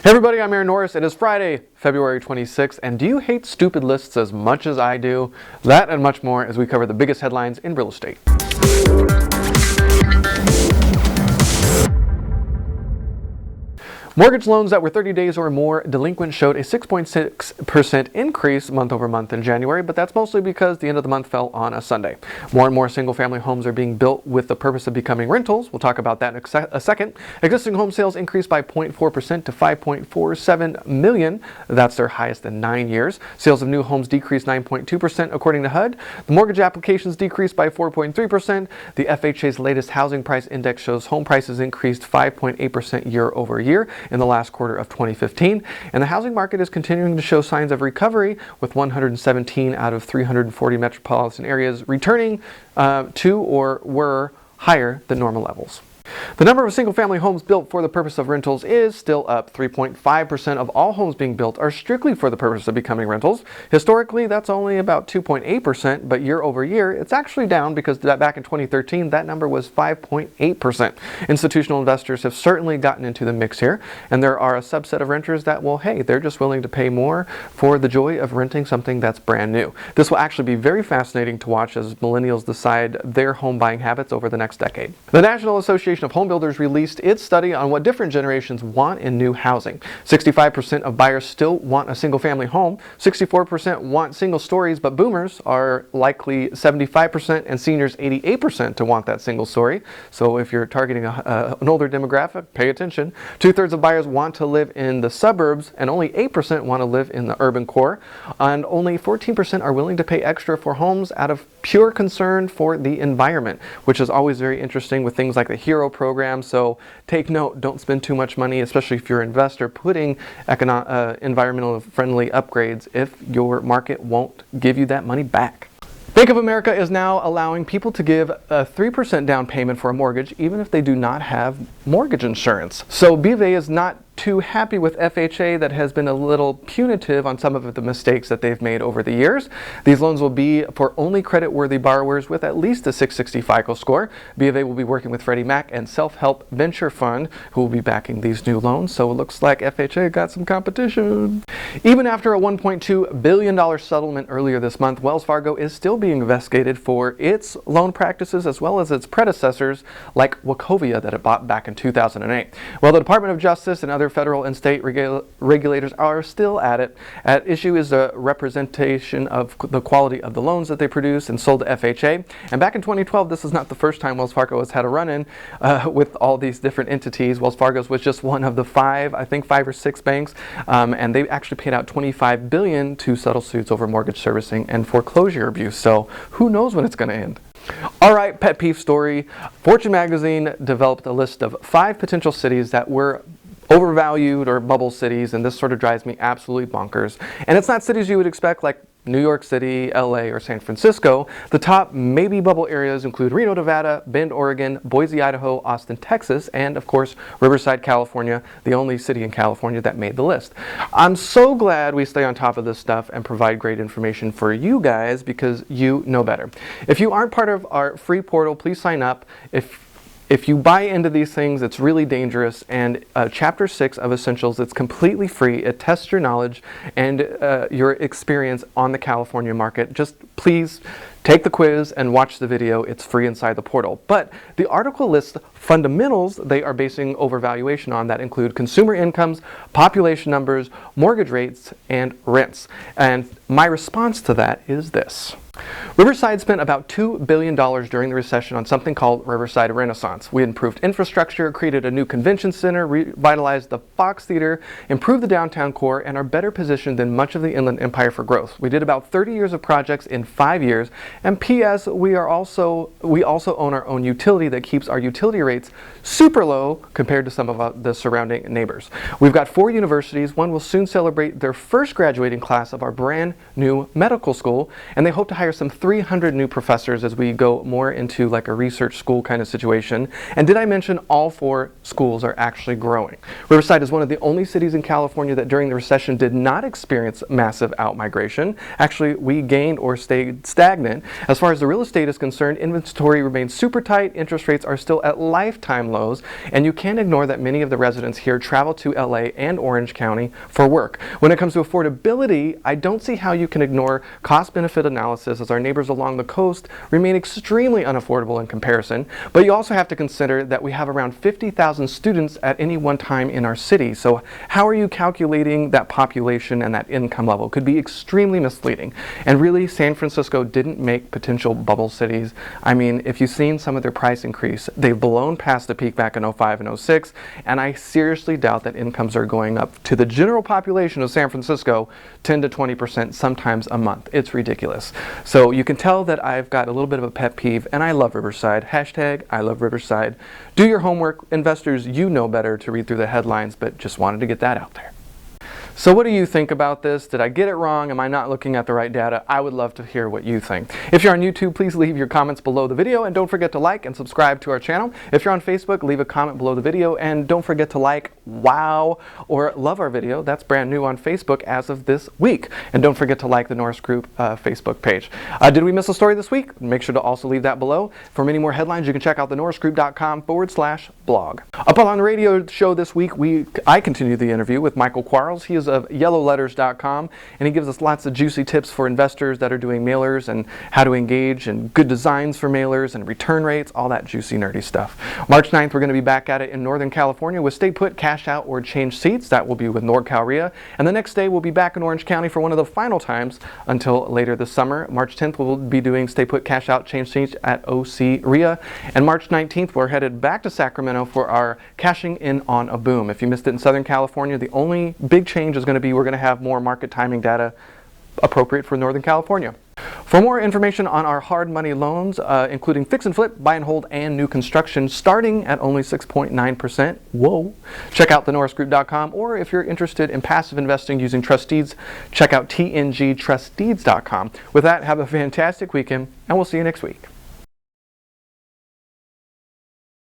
Hey everybody, I'm Norris. It is Friday, February 26th, and do you hate stupid lists as much as I do? That and much more as we cover the biggest headlines in real estate. Mortgage loans that were 30 days or more delinquent showed a 6.6% increase month over month in January, but that's mostly because the end of the month fell on a Sunday. More and more single-family homes are being built with the purpose of becoming rentals. We'll talk about that in a second. Existing home sales increased by 0.4% to 5.47 million. That's their highest in 9 years. Sales of new homes decreased 9.2% according to HUD. The mortgage applications decreased by 4.3%. The FHA's latest housing price index shows home prices increased 5.8% year over year in the last quarter of 2015, and the housing market is continuing to show signs of recovery, with 117 out of 340 metropolitan areas returning to or were higher than normal levels. The number of single-family homes built for the purpose of rentals is still up. 3.5% of all homes being built are strictly for the purpose of becoming rentals. Historically, that's only about 2.8%, but year over year, it's actually down because back in 2013, that number was 5.8%. Institutional investors have certainly gotten into the mix here, and there are a subset of renters that, well, hey, they're just willing to pay more for the joy of renting something that's brand new. This will actually be very fascinating to watch as millennials decide their home buying habits over the next decade. The National Association of Home Builders released its study on what different generations want in new housing. 65% of buyers still want a single-family home. 64% want single stories, but boomers are likely 75% and seniors 88% to want that single story. So if you're targeting an older demographic, pay attention. 2/3 of buyers want to live in the suburbs, and only 8% want to live in the urban core. And only 14% are willing to pay extra for homes out of pure concern for the environment, which is always very interesting with things like the HERO program. So take note, don't spend too much money, especially if you're an investor, putting environmental friendly upgrades if your market won't give you that money back. Bank of America is now allowing people to give a 3% down payment for a mortgage even if they do not have mortgage insurance. So B of A is not too happy with FHA that has been a little punitive on some of the mistakes that they've made over the years. These loans will be for only credit-worthy borrowers with at least a 660 FICO score. B of A will be working with Freddie Mac and Self-Help Venture Fund, who will be backing these new loans. So it looks like FHA got some competition. Even after a $1.2 billion settlement earlier this month, Wells Fargo is still being investigated for its loan practices as well as its predecessors like Wachovia that it bought back in 2008. Well, the Department of Justice and other federal and state regulators are still at it. At issue is the representation of the quality of the loans that they produce and sold to FHA. And back in 2012, this is not the first time Wells Fargo has had a run-in with all these different entities. Wells Fargo's was just one of the five or six banks, and they actually paid out $25 billion to settle suits over mortgage servicing and foreclosure abuse. So who knows when it's going to end? All right, pet peeve story. Fortune magazine developed a list of 5 potential cities that were overvalued or bubble cities, and this sort of drives me absolutely bonkers. And it's not cities you would expect like New York City, LA, or San Francisco. The top maybe bubble areas include Reno, Nevada, Bend, Oregon, Boise, Idaho, Austin, Texas, and of course Riverside, California, the only city in California that made the list. I'm so glad we stay on top of this stuff and provide great information for you guys because you know better. If you aren't part of our free portal, please sign up. If you buy into these things, it's really dangerous, and Chapter 6 of Essentials, it's completely free. It tests your knowledge and your experience on the California market. Just please take the quiz and watch the video. It's free inside the portal. But the article lists fundamentals they are basing overvaluation on that include consumer incomes, population numbers, mortgage rates, and rents. And my response to that is this. Riverside spent about $2 billion during the recession on something called Riverside Renaissance. We improved infrastructure, created a new convention center, revitalized the Fox Theater, improved the downtown core, and are better positioned than much of the Inland Empire for growth. We did about 30 years of projects in 5 years, and P.S. we also own our own utility that keeps our utility rates super low compared to some of the surrounding neighbors. We've got 4 universities. One will soon celebrate their first graduating class of our brand new medical school, and they hope to hire hire some 300 new professors as we go more into like a research school kind of situation. And did I mention all 4 schools are actually growing? Riverside is one of the only cities in California that during the recession did not experience massive outmigration. Actually, we gained or stayed stagnant. As far as the real estate is concerned, inventory remains super tight, interest rates are still at lifetime lows, and you can't ignore that many of the residents here travel to LA and Orange County for work. When it comes to affordability, I don't see how you can ignore cost-benefit analysis, as our neighbors along the coast remain extremely unaffordable in comparison. But you also have to consider that we have around 50,000 students at any one time in our city. So how are you calculating that population and that income level? Could be extremely misleading. And really, San Francisco didn't make potential bubble cities. I mean, if you've seen some of their price increase, they've blown past the peak back in 05 and 06, and I seriously doubt that incomes are going up to the general population of San Francisco 10 to 20% sometimes a month. It's ridiculous. So you can tell that I've got a little bit of a pet peeve, and I love Riverside. Hashtag I love Riverside. Do your homework. Investors, you know better to read through the headlines, but just wanted to get that out there. So what do you think about this? Did I get it wrong? Am I not looking at the right data? I would love to hear what you think. If you're on YouTube, please leave your comments below the video, and don't forget to like and subscribe to our channel. If you're on Facebook, leave a comment below the video, and don't forget to like, wow, or love our video. That's brand new on Facebook as of this week. And don't forget to like the Norris Group Facebook page. Did we miss a story this week? Make sure to also leave that below. For many more headlines, you can check out the norrisgroup.com/blog. Up on the radio show this week, I continue the interview with Michael Quarles. He is of yellowletters.com, and he gives us lots of juicy tips for investors that are doing mailers and how to engage, and good designs for mailers and return rates, all that juicy nerdy stuff. March 9th, we're going to be back at it in Northern California with Stay Put, Cash Out, or Change Seats. That will be with NorCal RIA. And the next day, we'll be back in Orange County for one of the final times until later this summer. March 10th, we'll be doing Stay Put, Cash Out, Change Seats at OC RIA. And March 19th, we're headed back to Sacramento for our Cashing In on a Boom. If you missed it in Southern California, the only big change is going to be we're going to have more market timing data appropriate for Northern California. For more information on our hard money loans, including fix and flip, buy and hold, and new construction, starting at only 6.9%, whoa, check out thenorrisgroup.com, or if you're interested in passive investing using trust deeds, check out tngtrustdeeds.com. With that, have a fantastic weekend, and we'll see you next week.